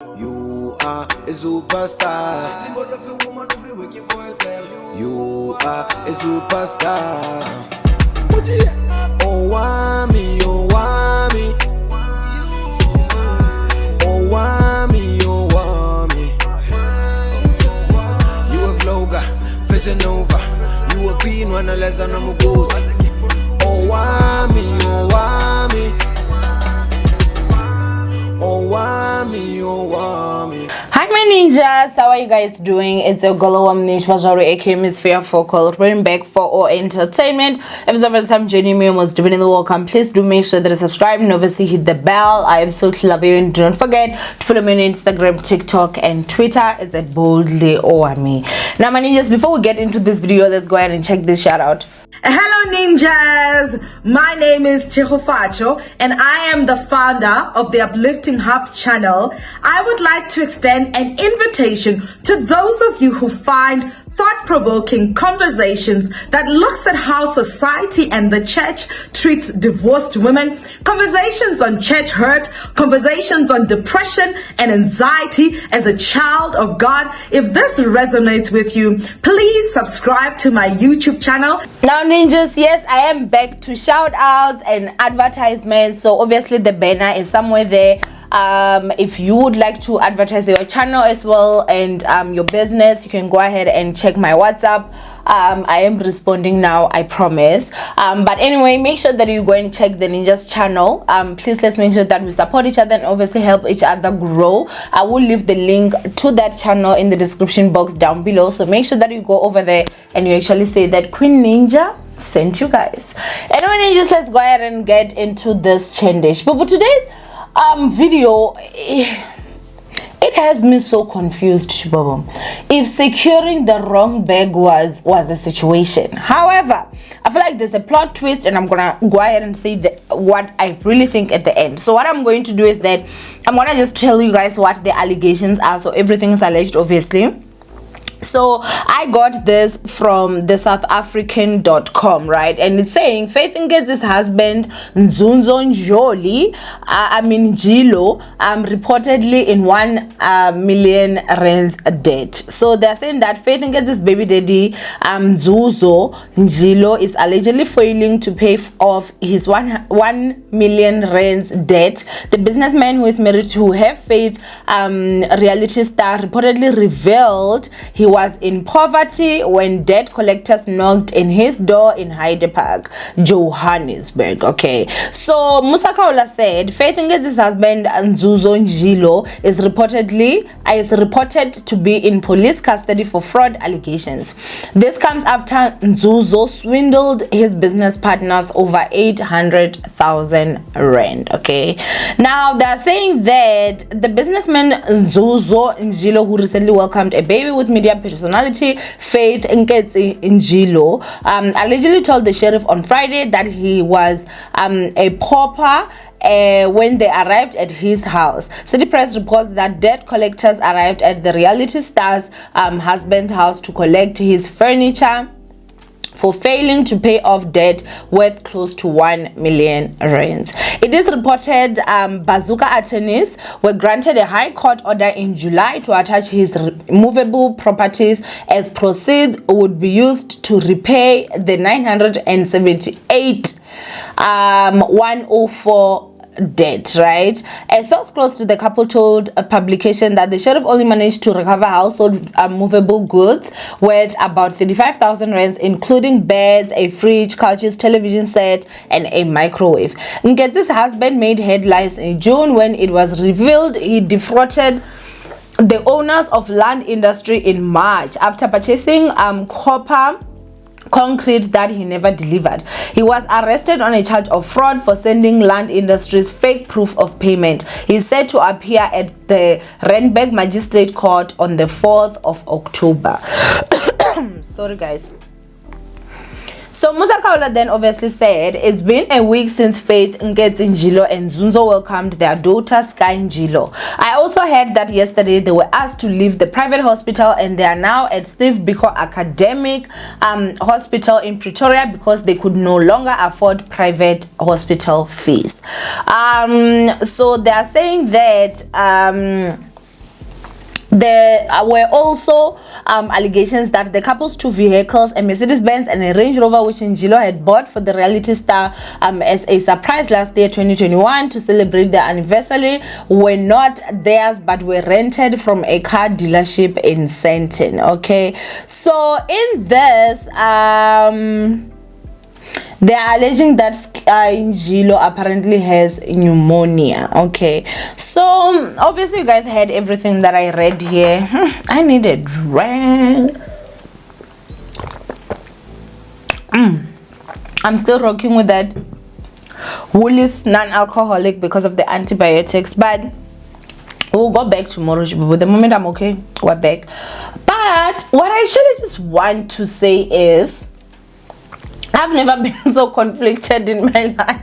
You are a superstar. Symbol of a woman who be working for herself. You are a superstar. Owamie, Owamie. Owamie, Owamie. You a vlogger, fashion over. You a being one less than a mugoza. Owamie, Owamie. Owamie, Owamie. Hi my ninjas, how are you guys doing? It's your girl Owamie, aka Miss Fair Focal, bringing back for all entertainment. If it's the first time joining me and was doing the welcome, please do make sure that you subscribe and obviously hit the bell. I absolutely love you, and don't forget to follow me on Instagram, TikTok and Twitter. It's at boldly Owamie. Now my ninjas, before we get into this video, let's go ahead and check this shout out. Hello ninjas, my name is Chehofacho and I am the founder of the Uplifting Hub channel. I would like to extend an invitation to those of you who find thought-provoking conversations that looks at how society and the church treats divorced women, conversations on church hurt, conversations on depression and anxiety as a child of God. If this resonates with you, please subscribe to my YouTube channel. Now ninjas, yes, I am back to shout outs and advertisements. So obviously the banner is somewhere there. If you would like to advertise your channel as well and your business, you can go ahead and check my WhatsApp. I am responding now, I promise. But anyway, make sure that you go and check the ninjas channel. Please, let's make sure that we support each other and obviously help each other grow. I will leave the link to that channel in the description box down below, so make sure that you go over there and you actually say that Queen Ninja sent you guys. Anyway ninjas, let's go ahead and get into this chendish. But today's video, it has me so confused, Shibabam. If securing the wrong bag was the situation. However, I feel like there's a plot twist, and I'm gonna go ahead and say what I really think at the end. So what I'm going to do is that I'm gonna just tell you guys what the allegations are. So everything is alleged, obviously. So I got this from the southafrican.com, right? And it's saying Faith Nketsi's husband Nzunzo Njoli, Jilo, reportedly in 1 million rands debt. So they're saying that Faith Nketsi's baby daddy Nzuzo Njilo is allegedly failing to pay off his 1 million rands debt. The businessman, who is married to Have Faith reality star, reportedly revealed he was in poverty when debt collectors knocked in his door in Hyde Park, Johannesburg. Okay, so Musakaula said Faith Nketsi's husband Nzuzo Njilo is reported to be in police custody for fraud allegations. This comes after Nzuzo swindled his business partners over 800,000 rand. Okay, now they're saying that the businessman Nzuzo Njilo, who recently welcomed a baby with media personality Faith Nketsi Njilo, allegedly told the sheriff on Friday that he was a pauper when they arrived at his house. City Press reports that debt collectors arrived at the reality star's husband's house to collect his furniture for failing to pay off debt worth close to 1 million rands. It is reported Bazooka attorneys were granted a high court order in July to attach his movable properties as proceeds would be used to repay the 978 104 debt, right? A source close to the couple told a publication that the sheriff only managed to recover household movable goods worth about 35,000 rands, including beds, a fridge, couches, television set, and a microwave. Nketsi's husband made headlines in June when it was revealed he defrauded the owners of land industry in March after purchasing copper concrete that he never delivered. He was arrested on a charge of fraud for sending land industries fake proof of payment. He's set to appear at the Randburg Magistrate Court on the 4th of October. Sorry guys. So Musakaula then obviously said it's been a week since Faith Nketsi Njilo and Nzunzo welcomed their daughter Sky Njilo. I also heard that yesterday they were asked to leave the private hospital and they are now at Steve Biko Academic Hospital in Pretoria because they could no longer afford private hospital fees. So they are saying that There were also allegations that the couple's 2 vehicles, a Mercedes-Benz and a Range Rover, which Njilo had bought for the reality star as a surprise last year 2021 to celebrate their anniversary, were not theirs but were rented from a car dealership in Sandton. Okay, so in this they are alleging that Njilo apparently has pneumonia. Okay, so obviously you guys heard everything that I read here. I need a drink. I'm still rocking with that Woolies non-alcoholic because of the antibiotics, but we'll go back tomorrow. But the moment I'm okay, we're back. But what I actually just want to say is, I've never been so conflicted in my life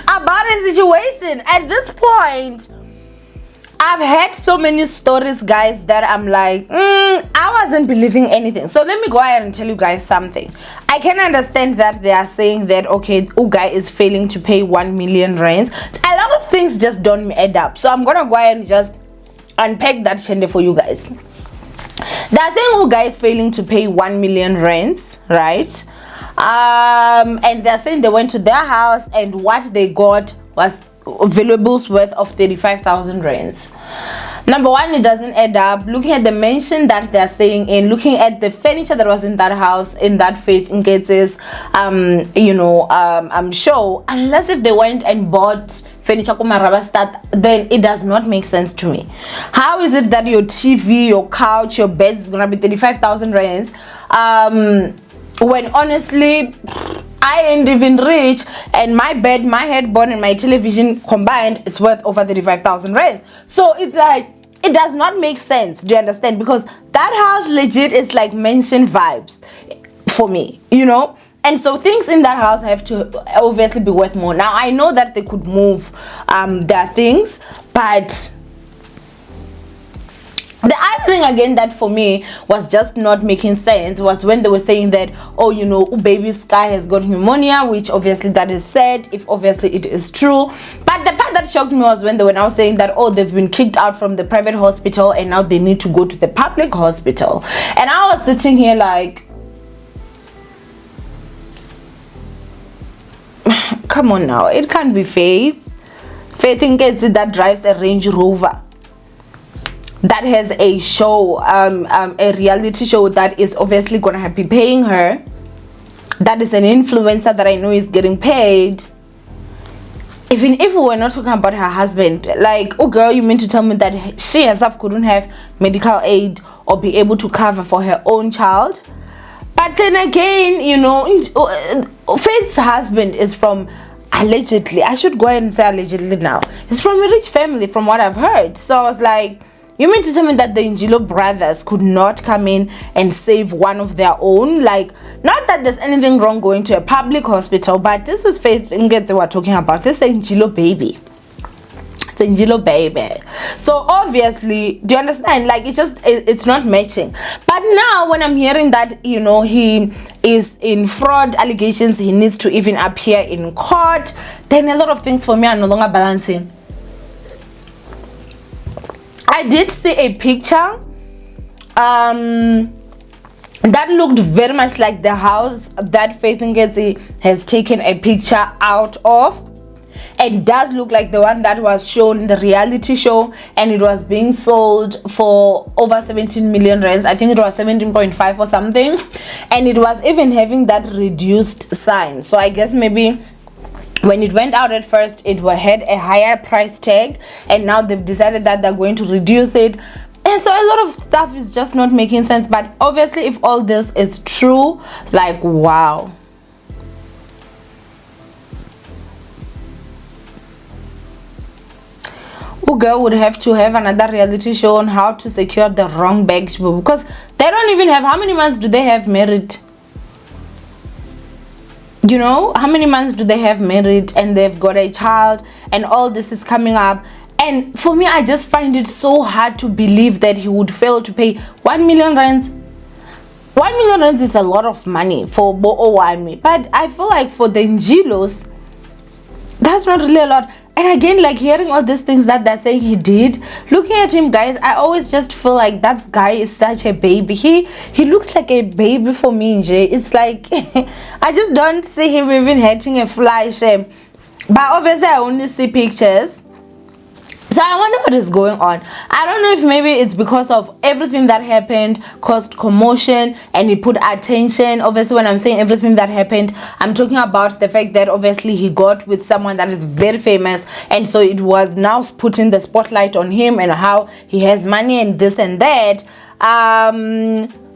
about a situation. At this point, I've heard so many stories, guys, that I'm like, I wasn't believing anything. So let me go ahead and tell you guys something. I can understand that they are saying that, okay, Ugai is failing to pay 1 million rands. A lot of things just don't add up. So I'm going to go ahead and just unpack that shende for you guys. They're saying Ugai is failing to pay 1 million rands, right? And they're saying they went to their house and what they got was valuables worth of 35,000 rands. Number one, it doesn't add up. Looking at the mansion that they're staying in, looking at the furniture that was in that house, in that Faith Nketsi's show, unless if they went and bought furniture then it does not make sense to me. How is it that your TV, your couch, your bed is gonna be 35,000 rands when honestly I ain't even rich, and my bed, my headboard, and my television combined is worth over 35,000 rands? So it's like, it does not make sense. Do you understand? Because that house legit is like mansion vibes for me, you know. And so things in that house have to obviously be worth more. Now I know that they could move their things, but the other thing again that for me was just not making sense was when they were saying that, oh, you know, baby Sky has got pneumonia, which obviously that is sad, if obviously it is true. But the part that shocked me was when they were now saying that, oh, they've been kicked out from the private hospital and now they need to go to the public hospital. And I was sitting here like, come on now, it can't be Faith Nketsi that drives a Range Rover, that has a show, a reality show that is obviously gonna be paying her, that is an influencer that I know is getting paid. Even if we were not talking about her husband, like, oh girl, you mean to tell me that she herself couldn't have medical aid or be able to cover for her own child? But then again, you know, Faith's husband is from, allegedly, I should go ahead and say allegedly now, he's from a rich family from what I've heard. So I was like, you mean to tell me that the Njilo brothers could not come in and save one of their own? Like, not that there's anything wrong going to a public hospital, but this is Faith Nketsi we're talking about. This is Njilo baby. It's a Njilo baby. So obviously, do you understand? Like, it's not matching. But now when I'm hearing that, you know, he is in fraud allegations, he needs to even appear in court, then a lot of things for me are no longer balancing. I did see a picture that looked very much like the house that Faith Nketsi has taken a picture out of. It does look like the one that was shown in the reality show, and it was being sold for over 17 million rands. I think it was 17.5 or something, and it was even having that reduced sign. So I guess maybe when it went out at first, it had a higher price tag, and now they've decided that they're going to reduce it. And so a lot of stuff is just not making sense. But obviously, if all this is true, like, wow. Girl would have to have another reality show on how to secure the wrong bag, because they don't even have, how many months do they have married? You know, how many months do they have married, and they've got a child, and all this is coming up. And for me, I just find it so hard to believe that he would fail to pay 1 million rands. 1 million rands is a lot of money for Owamie, but I feel like for the Njilos, that's not really a lot. and again, like hearing all these things that they're saying he did, looking at him, guys, I always just feel like that guy is such a baby. He looks like a baby for me, Jay. It's like I just don't see him even hitting a fly, shame. But obviously I only see pictures. So I wonder what is going on. I don't know if maybe it's because of everything that happened caused commotion and he put attention. Obviously, when I'm saying everything that happened, I'm talking about the fact that obviously he got with someone that is very famous, and so it was now putting the spotlight on him and how he has money and this and that.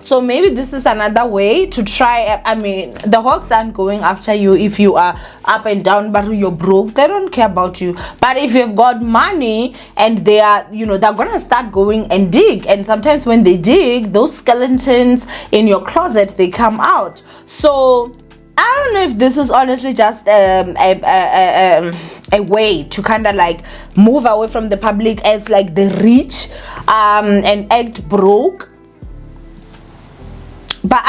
So maybe this is another way to try. I mean, the Hawks aren't going after you if you are up and down, but you're broke. They don't care about you. But if you've got money and they are, you know, they're gonna start going and dig. And sometimes when they dig, those skeletons in your closet, they come out. So I don't know if this is honestly just a way to kind of like move away from the public as like the rich and act broke. But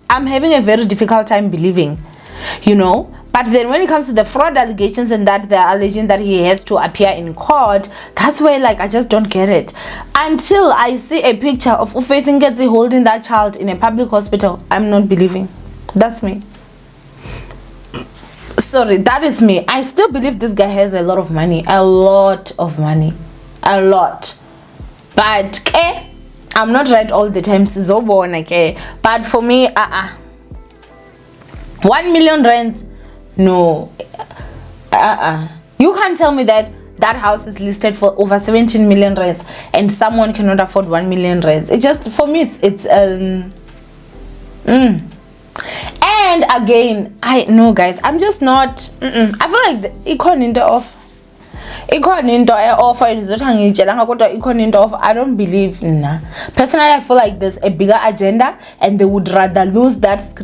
I'm having a very difficult time believing, you know. But then when it comes to the fraud allegations and that they're alleging that he has to appear in court, that's where like I just don't get it. Until I see a picture of Nketsi holding that child in a public hospital, I'm not believing. That's me. Sorry, that is me. I still believe this guy has a lot of money. A lot of money. A lot. But I'm not right all the time, but for me, 1 million rands, no, you can't tell me that house is listed for over 17 million rands and someone cannot afford 1 million rands. It just, for me, it's and again, I know, guys, I'm just not. I feel like the economy of. I don't believe. Nah. Personally, I feel like there's a bigger agenda and they would rather lose that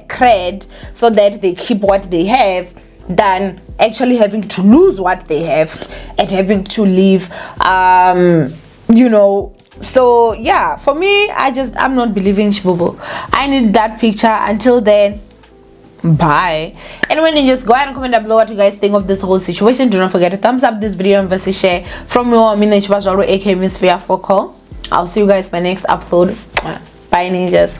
cred so that they keep what they have than actually having to lose what they have and having to leave, you know. So yeah, for me, I'm not believing Shibubu. I need that picture. Until then, bye. Anyway, then just go ahead and comment down below what you guys think of this whole situation. Do not forget to thumbs up this video and versus share. From Owamie, aka Miss Via for call. I'll see you guys in my next upload. Bye, ninjas.